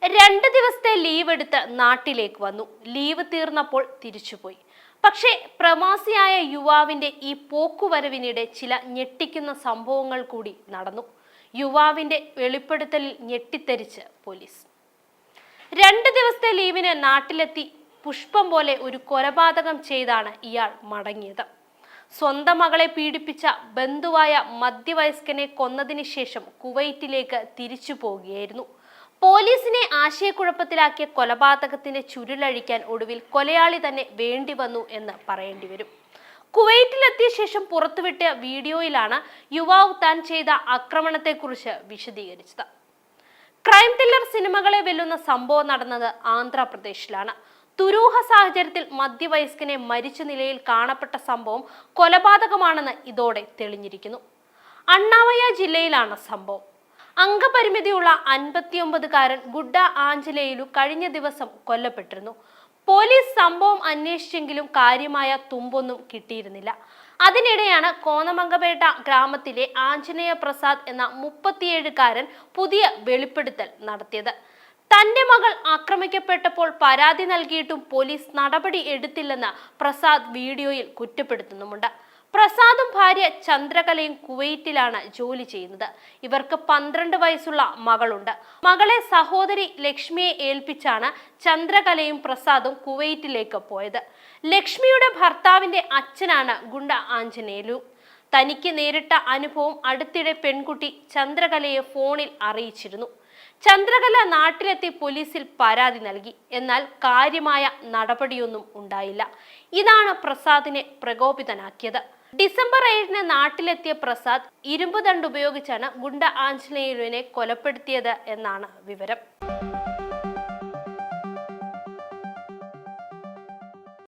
2 ദിവസത്തെ ലീവ് എടുത്ത് നാട്ടിലേക്ക് വന്നു. ലീവ് തീർന്നപ്പോൾ തിരിച്ചുപോയി. പക്ഷേ പ്രവാസിയായ യുവാവിന്റെ ഈ പോക്കുവരവിനിടെ ചില ഞെട്ടിക്കുന്ന സംഭവങ്ങൾ കൂടി നടന്നു. യുവാവിന്റെ വെളിപ്പെടുത്തലിൽ ഞെട്ടിത്തെറിച്ച് പോലീസ്. 2 ദിവസത്തെ ലീവിന് നാട്ടിലെത്തി പുഷ്പം പോലെ ഒരു കൊലപാതകം ചെയ്താണ് ഇയാൾ മടങ്ങിയത്. സ്വന്തം മകളെ പീഡിപ്പിച്ച ബന്ധുവായ മധ്യവയസ്കനെ കൊന്നതിന് ശേഷം കുവൈറ്റിലേക്ക് തിരിച്ചു പോവുകയായിരുന്നു. പോലീസിനെ ആശയക്കുഴപ്പത്തിലാക്കിയ കൊലപാതകത്തിന്റെ ചുരുളഴിക്കാൻ ഒടുവിൽ കൊലയാളി തന്നെ വേണ്ടി വന്നു എന്ന് പറയേണ്ടി വരും. കുവൈറ്റിലെത്തിയ ശേഷം പുറത്തുവിട്ട വീഡിയോയിലാണ് യുവാവ് താൻ ചെയ്ത ആക്രമണത്തെക്കുറിച്ച് വിശദീകരിച്ചത്. ക്രൈം ത്രില്ലർ സിനിമകളെ വെല്ലുന്ന സംഭവം നടന്നത് ആന്ധ്രാപ്രദേശിലാണ്. ദുരൂഹ സാഹചര്യത്തിൽ മധ്യവയസ്കനെ മരിച്ച നിലയിൽ കാണപ്പെട്ട സംഭവം കൊലപാതകമാണെന്ന് ഇതോടെ തെളിഞ്ഞിരിക്കുന്നു. അണ്ണാമയ്യ ജില്ലയിലാണ് സംഭവം. അംഗപരിമിതിയുള്ള 59കാരൻ ഗുഡ ആഞ്ചലേയിലു കഴിഞ്ഞ ദിവസം കൊല്ലപ്പെട്ടിരുന്നു. പോലീസ് സംഭവം അന്വേഷിച്ചെങ്കിലും കാര്യമായ തുമ്പൊന്നും കിട്ടിയിരുന്നില്ല. അതിനിടെയാണ് കോന്നമംഗപേട്ട ഗ്രാമത്തിലെ ആഞ്ജനേയ പ്രസാദ് എന്ന 37കാരൻ പുതിയ വെളിപ്പെടുത്തൽ നടത്തിയത്. തന്റെ മകൾ ആക്രമിക്കപ്പെട്ടപ്പോൾ പരാതി നൽകിയിട്ടും പോലീസ് നടപടി എടുത്തില്ലെന്ന് പ്രസാദ് വീഡിയോയിൽ കുറ്റപ്പെടുത്തുന്നുമുണ്ട്. പ്രസാദും ഭാര്യ ചന്ദ്രകലയും കുവൈറ്റിലാണ് ജോലി ചെയ്യുന്നത്. ഇവർക്ക് 12 വയസ്സുള്ള മകളുണ്ട്. മകളെ സഹോദരി ലക്ഷ്മിയെ ഏൽപ്പിച്ചാണ് ചന്ദ്രകലയും പ്രസാദും കുവൈറ്റിലേക്ക് പോയത്. ലക്ഷ്മിയുടെ ഭർത്താവിന്റെ അച്ഛനാണ് ഗുണ്ട ആഞ്ജനേലു. തനിക്ക് നേരിട്ട അനുഭവം അടുത്തിടെ പെൺകുട്ടി ചന്ദ്രകലയെ ഫോണിൽ അറിയിച്ചിരുന്നു. ചന്ദ്രകല നാട്ടിലെത്തി പോലീസിൽ പരാതി നൽകി. എന്നാൽ കാര്യമായ നടപടിയൊന്നും ഉണ്ടായില്ല. ഇതാണ് പ്രസാദിനെ പ്രകോപിതനാക്കിയത്. ഡിസംബർ 7-ന് നാട്ടിലെത്തിയ പ്രസാദ് ഇരുമ്പ് ദണ്ട് ഉപയോഗിച്ചാണ് ഗുണ്ട ആഞ്ജനേയുവിനെ കൊലപ്പെടുത്തിയത് എന്നാണ് വിവരം.